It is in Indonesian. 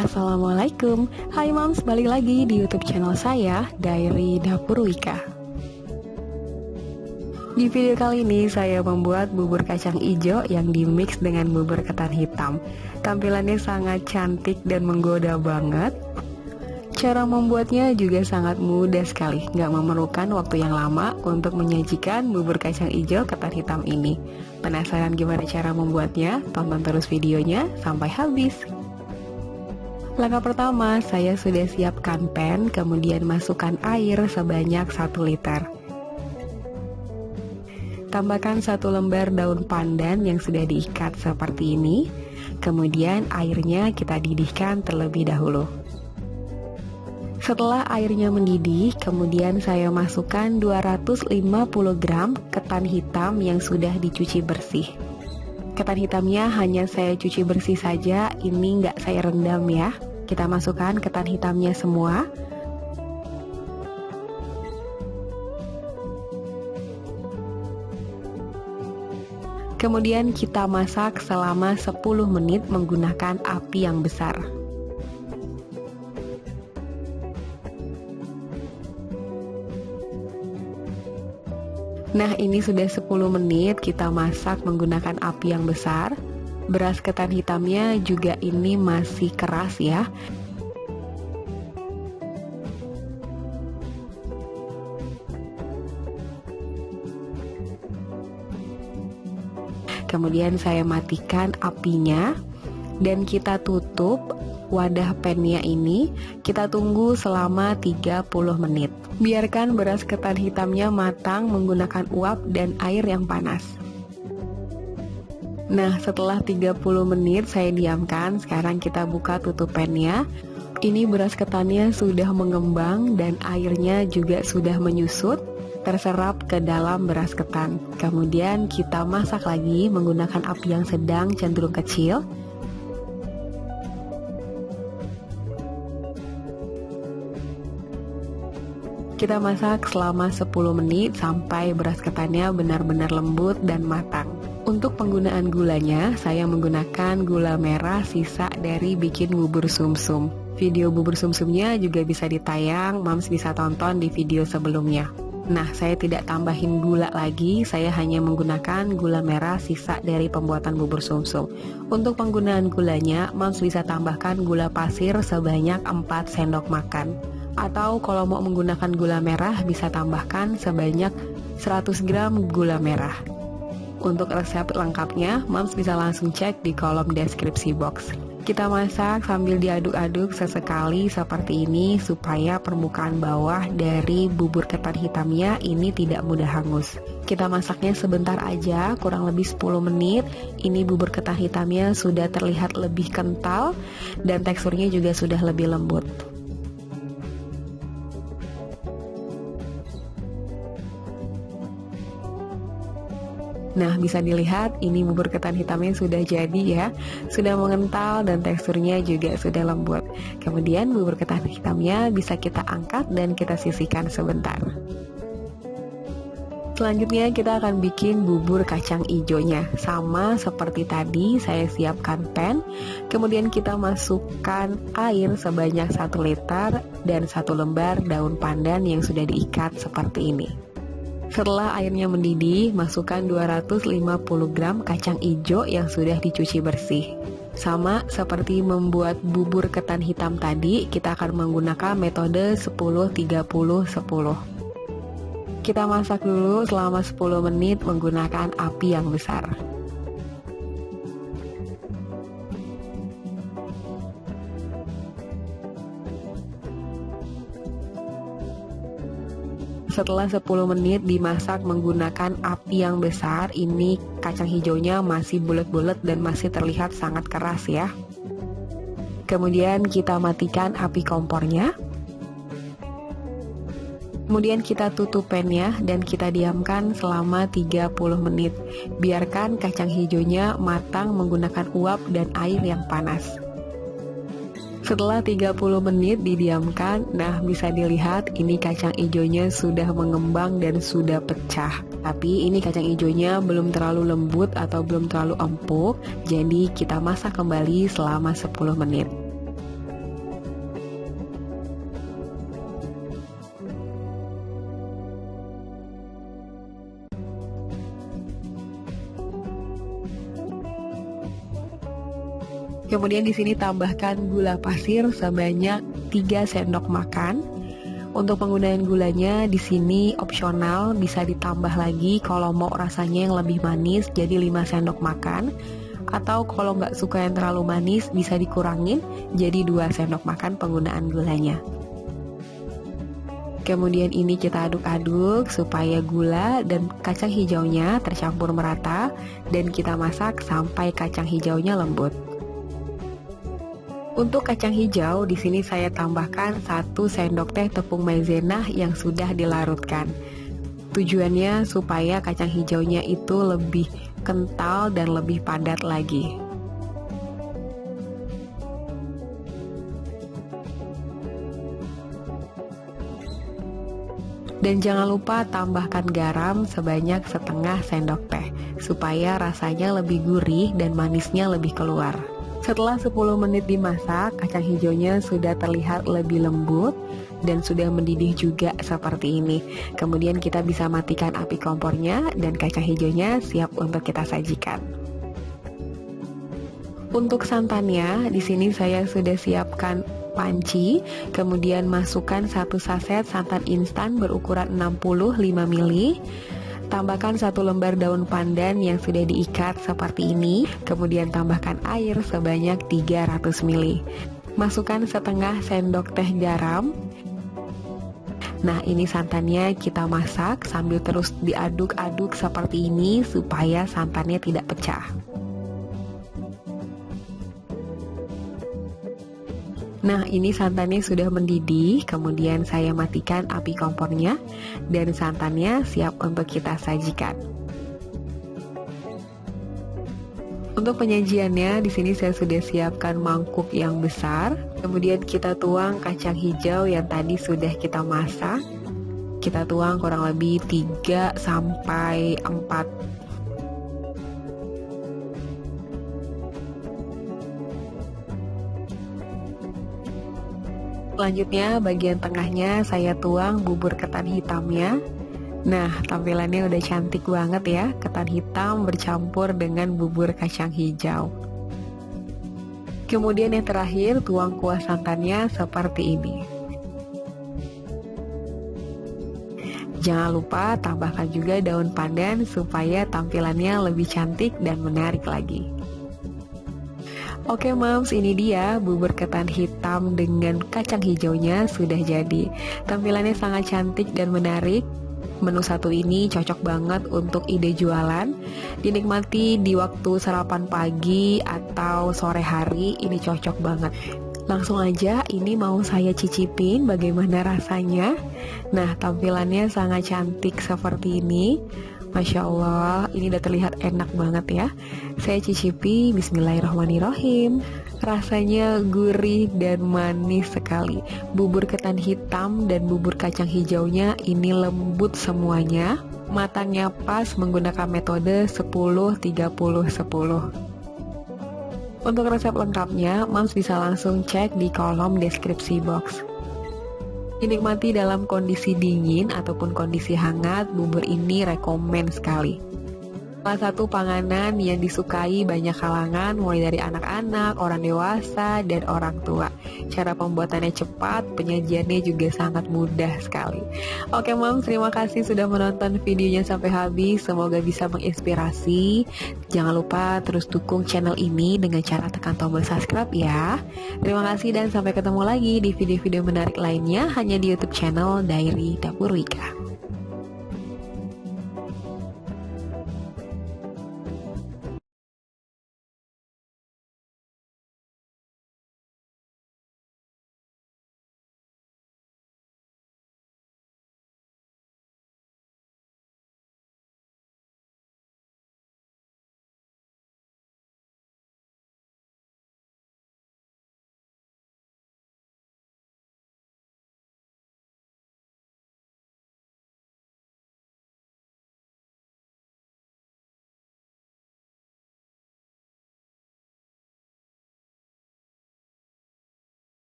Assalamualaikum, hai Moms, balik lagi di YouTube channel saya, Diary Dapur Wika. Di video kali ini saya membuat bubur kacang ijo yang dimix dengan bubur ketan hitam. Tampilannya sangat cantik dan menggoda banget. Cara membuatnya juga sangat mudah sekali, nggak memerlukan waktu yang lama untuk menyajikan bubur kacang ijo ketan hitam ini. Penasaran gimana cara membuatnya? Tonton terus videonya sampai habis. Langkah pertama, saya sudah siapkan pan, kemudian masukkan air sebanyak 1 liter. Tambahkan 1 lembar daun pandan yang sudah diikat seperti ini. Kemudian airnya kita didihkan terlebih dahulu. Setelah airnya mendidih, kemudian saya masukkan 250 gram ketan hitam yang sudah dicuci bersih. Ketan hitamnya hanya saya cuci bersih saja, ini nggak saya rendam ya. Kita masukkan ketan hitamnya semua. Kemudian kita masak selama 10 menit menggunakan api yang besar. Nah, ini sudah 10 menit kita masak menggunakan api yang besar. Beras ketan hitamnya juga ini masih keras ya. Kemudian saya matikan apinya dan kita tutup wadah pannya ini. Kita tunggu selama 30 menit. Biarkan beras ketan hitamnya matang menggunakan uap dan air yang panas. Nah, setelah 30 menit saya diamkan. Sekarang kita buka tutup pannya. Ini beras ketannya sudah mengembang dan airnya juga sudah menyusut, terserap ke dalam beras ketan. Kemudian kita masak lagi menggunakan api yang sedang cenderung kecil. Kita masak selama 10 menit sampai beras ketannya benar-benar lembut dan matang. Untuk penggunaan gulanya, saya menggunakan gula merah sisa dari bikin bubur sumsum. Video bubur sumsumnya juga bisa ditayang, Moms bisa tonton di video sebelumnya. Nah, saya tidak tambahin gula lagi, saya hanya menggunakan gula merah sisa dari pembuatan bubur sumsum. Untuk penggunaan gulanya, Moms bisa tambahkan gula pasir sebanyak 4 sendok makan. Atau kalau mau menggunakan gula merah, bisa tambahkan sebanyak 100 gram gula merah. Untuk resep lengkapnya, Moms bisa langsung cek di kolom deskripsi box. Kita masak sambil diaduk-aduk sesekali seperti ini supaya permukaan bawah dari bubur ketan hitamnya ini tidak mudah hangus. Kita masaknya sebentar aja, kurang lebih 10 menit. Ini bubur ketan hitamnya sudah terlihat lebih kental dan teksturnya juga sudah lebih lembut. Nah, bisa dilihat ini bubur ketan hitamnya sudah jadi ya, sudah mengental dan teksturnya juga sudah lembut. Kemudian bubur ketan hitamnya bisa kita angkat dan kita sisihkan sebentar. Selanjutnya kita akan bikin bubur kacang ijonya. Sama seperti tadi, saya siapkan pan, kemudian kita masukkan air sebanyak 1 liter dan 1 lembar daun pandan yang sudah diikat seperti ini. Setelah airnya mendidih, masukkan 250 gram kacang ijo yang sudah dicuci bersih. Sama seperti membuat bubur ketan hitam tadi, kita akan menggunakan metode 10-30-10. Kita masak dulu selama 10 menit menggunakan api yang besar. Setelah 10 menit dimasak menggunakan api yang besar, ini kacang hijaunya masih bulat-bulat dan masih terlihat sangat keras ya. Kemudian kita matikan api kompornya. Kemudian kita tutup pannya dan kita diamkan selama 30 menit. Biarkan kacang hijaunya matang menggunakan uap dan air yang panas. Setelah 30 menit didiamkan, nah bisa dilihat ini kacang ijonya sudah mengembang dan sudah pecah. Tapi ini kacang ijonya belum terlalu lembut atau belum terlalu empuk, jadi kita masak kembali selama 10 menit. Kemudian di sini tambahkan gula pasir sebanyak 3 sendok makan. Untuk penggunaan gulanya di sini opsional, bisa ditambah lagi kalau mau rasanya yang lebih manis jadi 5 sendok makan. Atau kalau nggak suka yang terlalu manis bisa dikurangin jadi 2 sendok makan penggunaan gulanya. Kemudian ini kita aduk-aduk supaya gula dan kacang hijaunya tercampur merata dan kita masak sampai kacang hijaunya lembut. Untuk kacang hijau, di sini saya tambahkan 1 sendok teh tepung maizena yang sudah dilarutkan. Tujuannya supaya kacang hijaunya itu lebih kental dan lebih padat lagi. Dan jangan lupa tambahkan garam sebanyak setengah sendok teh, supaya rasanya lebih gurih dan manisnya lebih keluar. Setelah 10 menit dimasak, kacang hijaunya sudah terlihat lebih lembut dan sudah mendidih juga seperti ini. Kemudian kita bisa matikan api kompornya dan kacang hijaunya siap untuk kita sajikan. Untuk santannya, di sini saya sudah siapkan panci, kemudian masukkan 1 saset santan instan berukuran 65 ml. Tambahkan 1 lembar daun pandan yang sudah diikat seperti ini. Kemudian tambahkan air sebanyak 300 ml. Masukkan setengah sendok teh garam. Nah, ini santannya kita masak sambil terus diaduk-aduk seperti ini supaya santannya tidak pecah. Nah, ini santannya sudah mendidih, kemudian saya matikan api kompornya dan santannya siap untuk kita sajikan. Untuk penyajiannya, di sini saya sudah siapkan mangkuk yang besar. Kemudian kita tuang kacang hijau yang tadi sudah kita masak. Kita tuang kurang lebih 3 sampai 4. Selanjutnya bagian tengahnya saya tuang bubur ketan hitamnya. Nah, tampilannya udah cantik banget ya, ketan hitam bercampur dengan bubur kacang hijau. Kemudian yang terakhir, tuang kuah santannya seperti ini. Jangan lupa tambahkan juga daun pandan supaya tampilannya lebih cantik dan menarik lagi. Oke moms, ini dia bubur ketan hitam dengan kacang hijaunya sudah jadi. Tampilannya sangat cantik dan menarik. Menu satu ini cocok banget untuk ide jualan. Dinikmati di waktu sarapan pagi atau sore hari, ini cocok banget. Langsung aja ini mau saya cicipin bagaimana rasanya. Nah, tampilannya sangat cantik seperti ini. Masya Allah, ini udah terlihat enak banget ya. Saya cicipi, bismillahirrahmanirrahim. Rasanya gurih dan manis sekali. Bubur ketan hitam dan bubur kacang hijaunya ini lembut semuanya. Matangnya pas menggunakan metode 10-30-10. Untuk resep lengkapnya, Moms bisa langsung cek di kolom deskripsi box. Dinikmati dalam kondisi dingin ataupun kondisi hangat, bubur ini rekomen sekali. Salah satu panganan yang disukai banyak kalangan, mulai dari anak-anak, orang dewasa, dan orang tua. Cara pembuatannya cepat, penyajiannya juga sangat mudah sekali. Oke Moms, terima kasih sudah menonton videonya sampai habis. Semoga bisa menginspirasi. Jangan lupa terus dukung channel ini dengan cara tekan tombol subscribe ya. Terima kasih dan sampai ketemu lagi di video-video menarik lainnya hanya di YouTube channel Diary Dapur Wika.